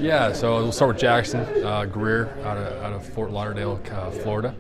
Yeah, so we'll start with Jackson Grier out of Fort Lauderdale, Florida.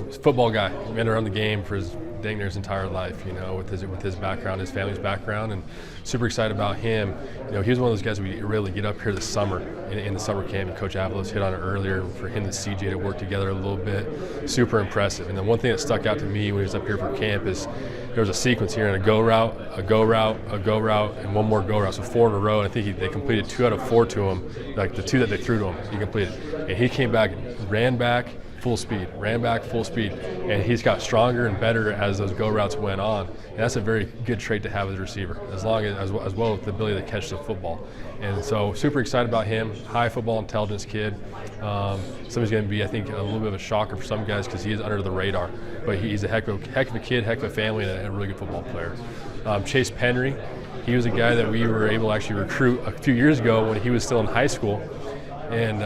He's a football guy. He's been around the game for his dang near his entire life, with his background, his family's background, and super excited about him. He was one of those guys we really get up here this summer in the summer camp, and Coach Avalos hit on it earlier. For him and CJ to work together a little bit, super impressive. And then one thing that stuck out to me when he was up here for camp is there was a sequence here in a go route, a go route, a go route, and one more go route. So 4 in a row, and I think they completed 2 out of 4 to him. Like the 2 that they threw to him, he completed. And he came back, ran back full speed, and he's got stronger and better as those go routes went on. And that's a very good trait to have as a receiver, as well as the ability to catch the football. And so super excited about him. High football intelligence kid. Somebody's going to be, I think, a little bit of a shocker for some guys because he is under the radar. But he's a heck of a kid, heck of a family, and a really good football player. Chase Penry, he was a guy that we were able to actually recruit a few years ago when he was still in high school. And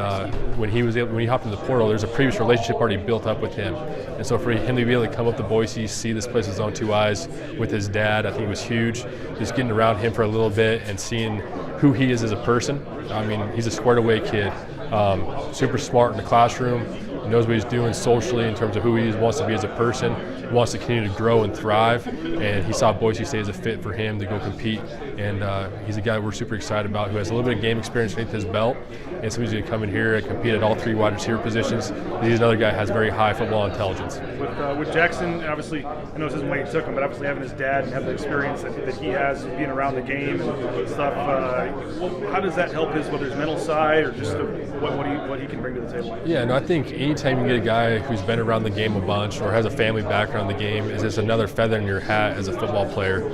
when he hopped in the portal, there's a previous relationship already built up with him. And so for him to be able to come up to Boise, see this place with his own 2 eyes with his dad, I think it was huge. Just getting around him for a little bit and seeing who he is as a person. I mean, he's a squared away kid, super smart in the classroom, knows what he's doing socially in terms of who he wants to be as a person, wants to continue to grow and thrive, and he saw Boise State as a fit for him to go compete. And he's a guy we're super excited about who has a little bit of game experience underneath his belt, and so he's going to come in here and compete at all 3 wide receiver positions. He's another guy who has very high football intelligence. With Jackson, obviously, I know this isn't why he took him, but obviously having his dad and have the experience that he has being around the game and stuff, how does that help his, whether his mental side or just what he can bring to the table? Yeah, no, I think anytime you get a guy who's been around the game a bunch or has a family background in the game, is just another feather in your hat as a football player.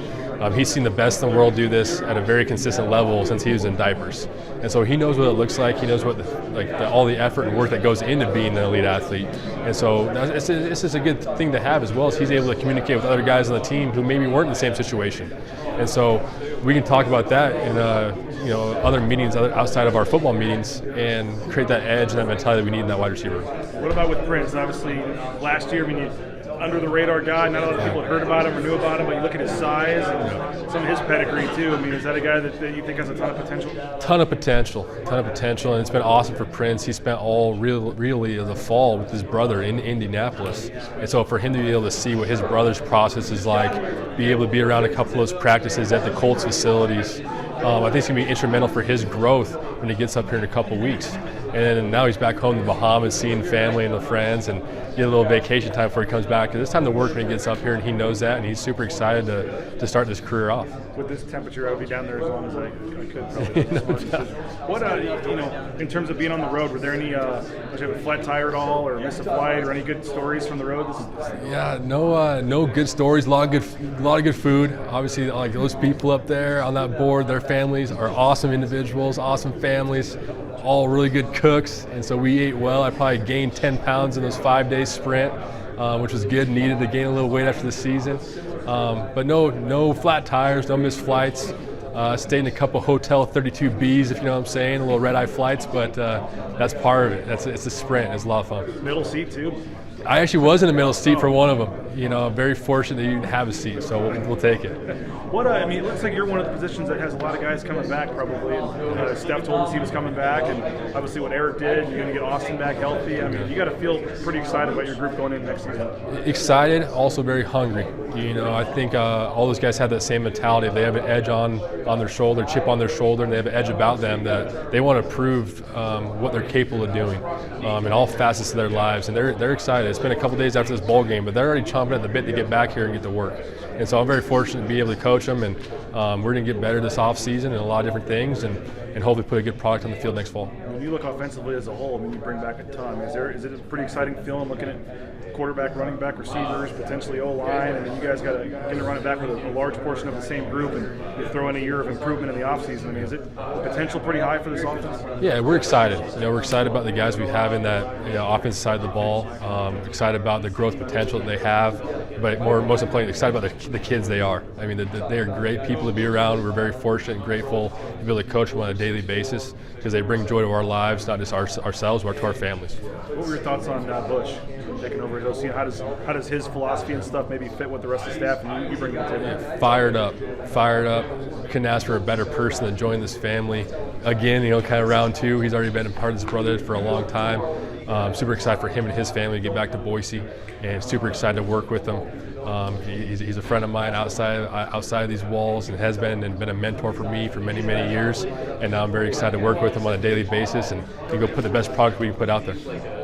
He's seen the best in the world do this at a very consistent level since he was in diapers, and so he knows what it looks like. He knows what all the effort and work that goes into being an elite athlete, and so it's just a good thing to have, as well as he's able to communicate with other guys on the team who maybe weren't in the same situation, and so we can talk about that in other meetings outside of our football meetings and create that edge and that mentality that we need in that wide receiver. What about with Prince? Obviously, last year, under the radar guy, not a lot of people had heard about him or knew about him, but you look at his size and some of his pedigree too. I mean, is that a guy that you think has a ton of potential? Ton of potential, and it's been awesome for Prince. He spent really the fall with his brother in Indianapolis, and so for him to be able to see what his brother's process is like, be able to be around a couple of those practices at the Colts facilities, I think it's going to be instrumental for his growth when he gets up here in a couple weeks. And now he's back home in the Bahamas, seeing family and the friends, and get a little vacation time before he comes back. Because it's time to work when he gets up here, and he knows that, and he's super excited to start this career off. With this temperature, I'll be down there as long as I could. Probably. What, in terms of being on the road, were there any, did you have a flat tire at all, or miss a flight, or any good stories from the road? Yeah, no good stories. A lot of good food. Obviously, like those people up there on that board, their families are awesome individuals, awesome families, all really good cooks, and so we ate well. I probably gained 10 pounds in those 5-day sprint, which was good. Needed to gain a little weight after the season, but no flat tires, no missed flights. Stayed in a couple hotel 32Bs, if you know what I'm saying, a little red-eye flights, but that's part of it. It's a sprint. It's a lot of fun. Middle seat too? I actually was in the middle seat for one of them. I'm very fortunate that you didn't have a seat, so we'll take it. It looks like you're one of the positions that has a lot of guys coming back probably. And, Steph told us he was coming back, and obviously what Eric did, you're going to get Austin back healthy. I mean, you got to feel pretty excited about your group going in next season. Excited, also very hungry. I think all those guys have that same mentality. They have an edge on their shoulder, chip on their shoulder, and they have an edge about them that they want to prove what they're capable of doing in all facets of their lives, and they're excited. It's been a couple days after this bowl game, but they're already chomping at the bit to get back here and get to work. And so I'm very fortunate to be able to coach them, and we're going to get better this offseason and a lot of different things, and hopefully put a good product on the field next fall. When you look offensively as a whole, you bring back a ton. Is it a pretty exciting feeling looking at quarterback, running back, receivers, potentially O-line, and then you guys got to run it back with a large portion of the same group, and you throw in a year of improvement in the offseason. I mean, is it the potential pretty high for this offense? Yeah, we're excited. We're excited about the guys we have in that offensive side of the ball. Excited about the growth potential that they have, but most importantly, excited about the kids they are. I mean, they are great people to be around. We're very fortunate and grateful to be able to coach them on a daily basis because they bring joy to our lives, not just ourselves, but to our families. What were your thoughts on Bush taking over those? How does his philosophy and stuff maybe fit with the rest of the staff and you bring to the table? Fired up. Couldn't ask for a better person to join this family. again, kind of round two. He's already been a part of his brother for a long time. Super excited for him and his family to get back to Boise, and super excited to work with him. He's a friend of mine outside of these walls, and has been a mentor for me for many, many years. And now I'm very excited to work with him on a daily basis and to go put the best product we can put out there.